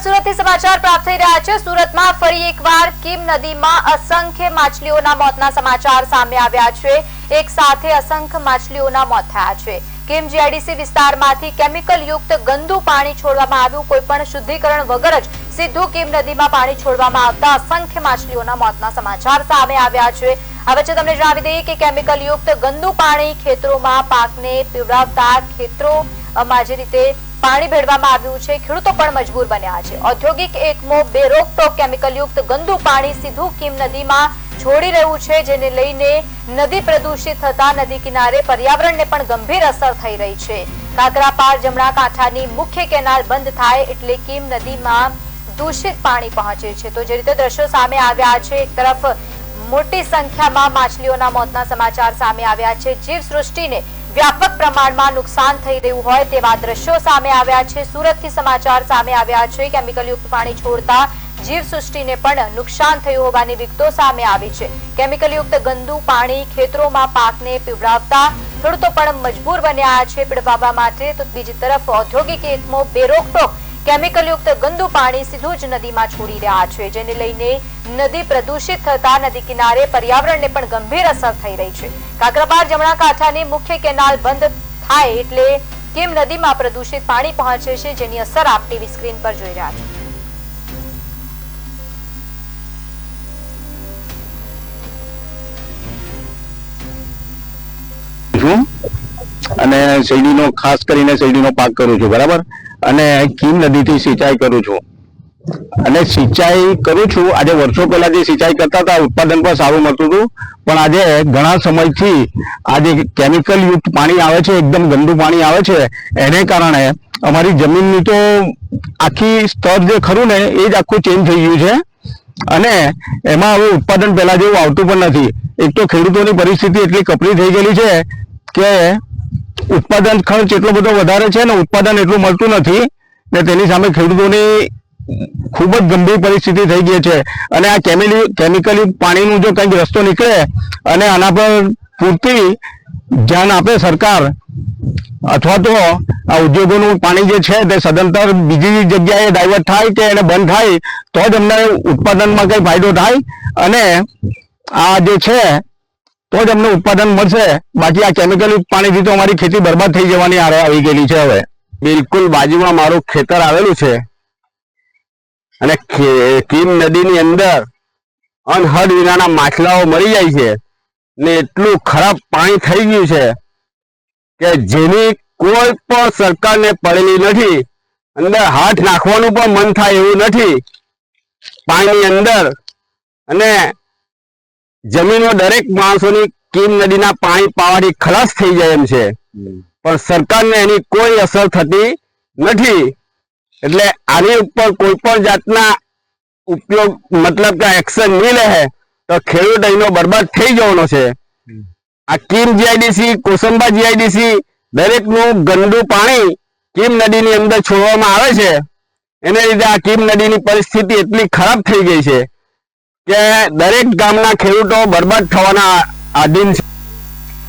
સુરતથી સમાચાર પ્રાપ્ત થઈ રહ્યા છે। સુરતમાં ફરી એકવાર કીમ નદીમાં અસંખ્ય માછલીઓના મોતના સમાચાર સામે આવ્યા છે। એક સાથે અસંખ્ય માછલીઓના મોત થયા છે। કીમ જીઆઈડીસી વિસ્તારમાંથી કેમિકલ યુક્ત ગંદુ પાણી છોડવામાં આવ્યું। કોઈપણ શુદ્ધિકરણ વગર જ સીધું કીમ નદીમાં પાણી છોડવામાં આવતા અસંખ્ય માછલીઓના મોતના સમાચાર સામે આવ્યા છે। આ વચ્ચે તમને જણાવી દઈએ કે કેમિકલ યુક્ત ગંદુ પાણી ખેતરોમાં પાકને પીવડાવતા ખેતરોમાં જે રીતે પાણી ભેળવામાં આવ્યું છે, ખેડૂતો પણ મજબૂર બન્યા છે। ઔદ્યોગિક એકમો બેરોકટોક કેમિકલ યુક્ત ગંદુ પાણી સીધું કીમ નદીમાં છોડી રહ્યું છે, જેને લઈને નદી પ્રદૂષિત થતા નદી કિનારે પર્યાવરણને પણ ગંભીર અસર થઈ રહી છે। કાકરાપાર જમણા કાંઠાની મુખ્ય કેનાલ બંધ થાય એટલે કીમ નદીમાં દૂષિત પાણી પહોંચે છે। તો જે રીતે દ્રશ્યો સામે આવ્યા છે, એક તરફ મોટી સંખ્યામાં માછલીઓના મોતના સમાચાર સામે આવ્યા છે। જીવસૃષ્ટિને વ્યાપક પ્રમાણમાં નુકસાન થઈ રહ્યું હોય તેવા દ્રશ્યો સામે આવ્યા છે। સુરતથી સમાચાર સામે આવ્યા છે। કેમિકલ યુક્ત પાણી છોડતા જીવસૃષ્ટિને પણ નુકસાન થયું હોવાની વિગતો સામે આવી છે। કેમિકલ યુક્ત ગંદુ પાણી ખેતરોમાં પાકને પીવડાવતા ખેડૂતો પણ મજબૂર બન્યા છે પીવડાવવા માટે। તો બીજી તરફ ઔદ્યોગિક એકમો બેરોકટોક કેમિકલ યુક્ત ગંદુ પાણી સીધું જ નદીમાં છોડી રહ્યા છે, જેને લઈને નદી પ્રદૂષિત થતા નદી કિનારે પર્યાવરણને પણ ગંભીર અસર થઈ રહી છે। કાકરાપાર જમણા કાંઠાની મુખ્ય કેનાલ બંધ થાય એટલે કીમ નદીમાં પ્રદૂષિત પાણી પહોંચે છે, જેની અસર આપ ટીવી સ્ક્રીન પર જોઈ રહ્યા છો। અને શેરડીનો ખાસ કરીને શેરડીનો પાક કરું છું, બરાબર। અને કીમ નદીથી સિંચાઈ કરું છું અને સિંચાઈ કરું છું। આજે વર્ષો પહેલા જે સિંચાઈ કરતા હતા ઉત્પાદન પણ સારું મળતું હતું, પણ આજે ઘણા સમયથી આજે કેમિકલ યુક્ત પાણી આવે છે, એકદમ ગંદુ પાણી આવે છે, એને કારણે અમારી જમીનની તો આખી સ્તર જે ખરું ને એ જ આખું ચેન્જ થઈ ગયું છે અને એમાં હવે ઉત્પાદન પહેલા જેવું આવતું પણ નથી। એક તો ખેડૂતોની પરિસ્થિતિ એટલી કપરી થઈ ગયેલી છે કે ઉત્પાદન ખર્ચ એટલો બધો વધારે છે ને ઉત્પાદન એટલું મળતું નથી ને તેની સામે ખેડૂતોની ખૂબ જ ગંભીર પરિસ્થિતિ થઈ ગઈ છે। અને આ કેમિકલ પાણીનું જો કંઈક રસ્તો નીકળે અને આના પર પૂરતી ધ્યાન આપે સરકાર અથવા તો આ ઉદ્યોગોનું પાણી જે છે તે સદંતર બીજી જગ્યાએ ડાયવર્ટ થાય કે એને બંધ થાય તો જ અમને ઉત્પાદનમાં કંઈ ફાયદો થાય અને આ જે છે તો જ અમને ઉત્પાદન મળશે। બાકી આ કેમિકલ પાણીથી તો અમારી ખેતી બરબાદ થઈ જવાની આરે આવી ગયેલી છે। હવે બિલકુલ બાજુમાં મારું ખેતર આવેલું છે અને કીમ નદીની અંદર અનહદ વિનાના માછલાઓ મરી જાય છે ને એટલું ખરાબ પાણી થઈ ગયું છે કે જેની કોઈ પણ સરકારને પડેલી નથી। અંદર હાથ નાખવાનું પણ મન થાય એવું નથી પાણીની અંદર। અને જમીનો દરેક માણસોની કીમ નદીના પાણી પાવાથી ખલાસ થઈ જાય એમ છે, પણ સરકારને એની કોઈ અસર થતી નથી। એટલે આની ઉપર કોઈ પણ જાતના ઉપયોગ મતલબ કે એક્શન નહીં લે તો ખેડૂત અહીંનો બરબાદ થઈ જવાનો છે। આ કીમ જીઆઈડીસી, કોસંબા જીઆઈડીસી દરેકનું ગંદુ પાણી કીમ નદીની અંદર છોડવામાં આવે છે, એને લીધે આ કીમ નદીની પરિસ્થિતિ એટલી ખરાબ થઈ ગઈ છે કે દરેક ગામના ખેડૂતો બરબાદ થવાના આધીન છે।